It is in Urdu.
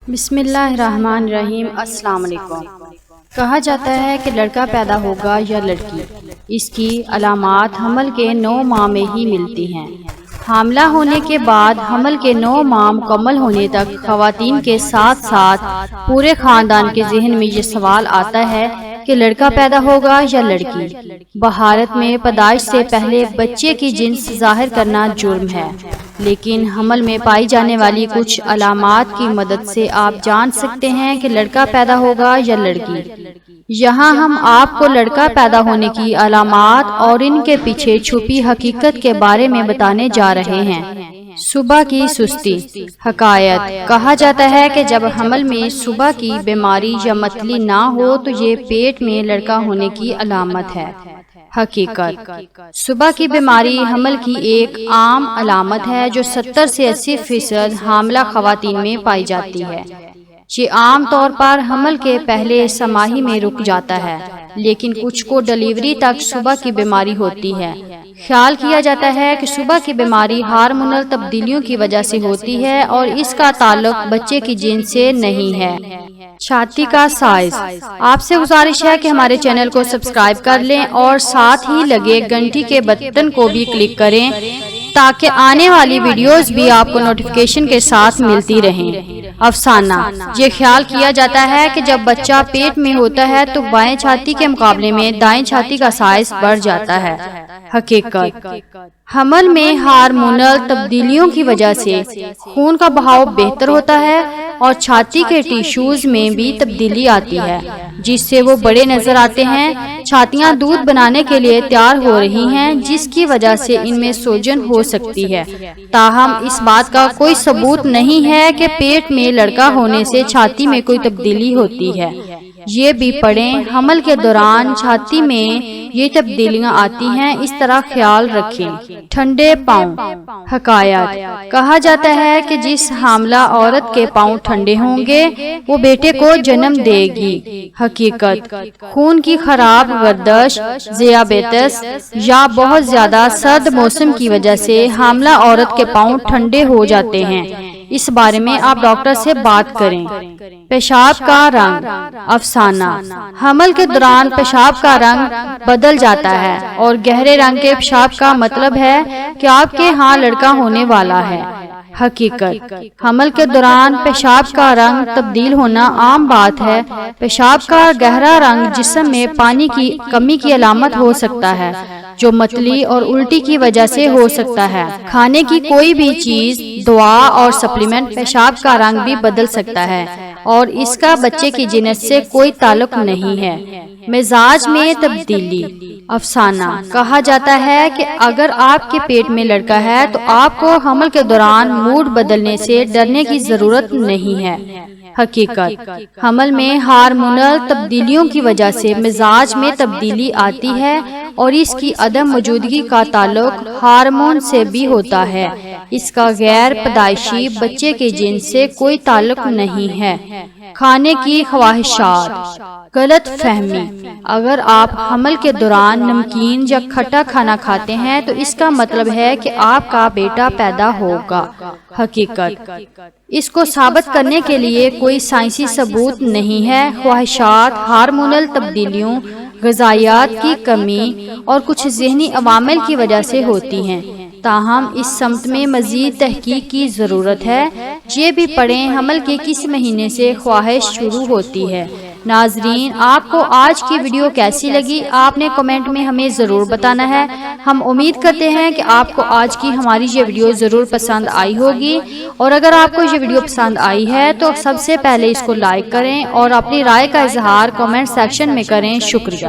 بسم اللہ الرحمن الرحیم۔ السلام علیکم۔ کہا جاتا ہے کہ لڑکا پیدا ہوگا یا لڑکی، اس کی علامات حمل کے 9 ماہ میں ہی ملتی ہیں۔ حاملہ ہونے کے بعد حمل کے 9 ماہ مکمل ہونے تک خواتین کے ساتھ ساتھ پورے خاندان کے ذہن میں یہ سوال آتا ہے کہ لڑکا پیدا ہوگا یا لڑکی۔ بھارت میں پیدائش سے پہلے بچے کی جنس ظاہر کرنا جرم ہے، لیکن حمل میں پائی جانے والی کچھ علامات کی مدد سے آپ جان سکتے ہیں کہ لڑکا پیدا ہوگا یا لڑکی۔ یہاں ہم آپ کو لڑکا پیدا ہونے کی علامات اور ان کے پیچھے چھپی حقیقت کے بارے میں بتانے جا رہے ہیں۔ صبح کی سستی۔ حکایت۔ کہا جاتا ہے کہ جب حمل میں صبح کی بیماری یا متلی نہ ہو تو یہ پیٹ میں لڑکا ہونے کی علامت ہے۔ حقیقت۔ صبح کی بیماری حمل کی ایک عام علامت ہے جو 70 سے 80% حاملہ خواتین میں پائی جاتی ہے۔ یہ عام طور پر حمل کے پہلے سہ ماہی میں رک جاتا ہے، لیکن کچھ کو ڈیلیوری تک صبح کی بیماری ہوتی ہے۔ خیال کیا جاتا ہے کہ صبح کی بیماری ہارمونل تبدیلیوں کی وجہ سے ہوتی ہے اور اس کا تعلق بچے کی جنس سے نہیں ہے۔ چھاتی کا سائز۔ آپ سے گزارش ہے کہ ہمارے چینل کو سبسکرائب کر لیں اور ساتھ ہی لگے گھنٹی کے بٹن کو بھی کلک کریں تاکہ آنے والی ویڈیوز بھی آپ کو نوٹیفیکیشن کے ساتھ ملتی رہیں۔ افسانہ۔ یہ خیال کیا جاتا ہے کہ جب بچہ پیٹ میں ہوتا ہے تو بائیں چھاتی کے مقابلے میں دائیں چھاتی کا سائز بڑھ جاتا ہے۔ حقیقت۔ حمل میں ہارمونل تبدیلیوں کی وجہ سے خون کا بہاؤ بہتر ہوتا ہے اور چھاتی کے ٹیشوز میں بھی تبدیلی آتی ہے، جس سے وہ بڑے نظر آتے ہیں۔ چھاتیاں دودھ بنانے کے لیے تیار ہو رہی ہیں، جس کی وجہ سے ان میں سوجن ہو سکتی ہے، تاہم اس بات کا کوئی ثبوت نہیں ہے کہ پیٹ میں لڑکا ہونے سے چھاتی میں کوئی تبدیلی ہوتی ہے۔ یہ بھی پڑھیں، حمل کے دوران چھاتی میں یہ تبدیلیاں آتی ہیں، اس طرح خیال رکھیں۔ ٹھنڈے پاؤں۔ حکایت۔ کہا جاتا ہے کہ جس حاملہ عورت کے پاؤں ٹھنڈے ہوں گے وہ بیٹے کو جنم دے گی۔ حقیقت۔ خون کی خراب گردش، ذیابیطس یا بہت زیادہ سرد موسم کی وجہ سے حاملہ عورت کے پاؤں ٹھنڈے ہو جاتے ہیں، اس بارے میں آپ ڈاکٹر سے بات کریں۔ پیشاب کا رنگ۔ افسانہ۔ حمل کے دوران پیشاب کا رنگ بدل جاتا ہے اور گہرے رنگ کے پیشاب کا مطلب ہے کہ آپ کے ہاں لڑکا ہونے والا ہے۔ حقیقت۔ حمل کے دوران پیشاب کا رنگ تبدیل ہونا عام بات ہے۔ پیشاب کا گہرا رنگ جسم میں پانی کی کمی کی علامت ہو سکتا ہے، جو متلی اور الٹی کی وجہ سے ہو سکتا ہے۔ کھانے کی کوئی بھی چیز، دوا اور سپلیمنٹ پیشاب کا رنگ بھی بدل سکتا ہے اور اس کا بچے کی جنس سے کوئی تعلق نہیں ہے۔ مزاج میں تبدیلی۔ افسانہ۔ کہا جاتا ہے کہ اگر آپ کے پیٹ میں لڑکا ہے تو آپ کو حمل کے دوران موڈ بدلنے سے ڈرنے کی ضرورت نہیں ہے۔ حقیقت۔ حمل میں ہارمونل تبدیلیوں کی وجہ سے مزاج میں تبدیلی آتی ہے اور اس کی عدم موجودگی کا تعلق ہارمون سے بھی ہوتا ہے۔ اس کا غیر پیدائشی بچے کے جنس سے کوئی تعلق نہیں ہے۔ کھانے کی خواہشات۔ غلط فہمی۔ اگر آپ حمل کے دوران نمکین یا کھٹا کھانا کھاتے ہیں تو اس کا مطلب ہے کہ آپ کا بیٹا پیدا ہوگا۔ حقیقت۔ اس کو ثابت کرنے کے لیے کوئی سائنسی ثبوت نہیں ہے۔ خواہشات ہارمونل تبدیلیوں، غذائیت کی کمی اور کچھ ذہنی عوامل کی وجہ سے ہوتی ہیں، تاہم اس سمت میں مزید تحقیق کی ضرورت ہے۔ یہ بھی پڑھیں، حمل کے کس مہینے سے خواہش شروع ہوتی ہے۔ ناظرین، آپ کو آج کی ویڈیو کیسی لگی آپ نے کمنٹ میں ہمیں ضرور بتانا ہے۔ ہم امید کرتے ہیں کہ آپ کو آج کی ہماری یہ ویڈیو ضرور پسند آئی ہوگی، اور اگر آپ کو یہ ویڈیو پسند آئی ہے تو سب سے پہلے اس کو لائک کریں اور اپنی رائے کا اظہار کمنٹ سیکشن میں کریں۔ شکریہ۔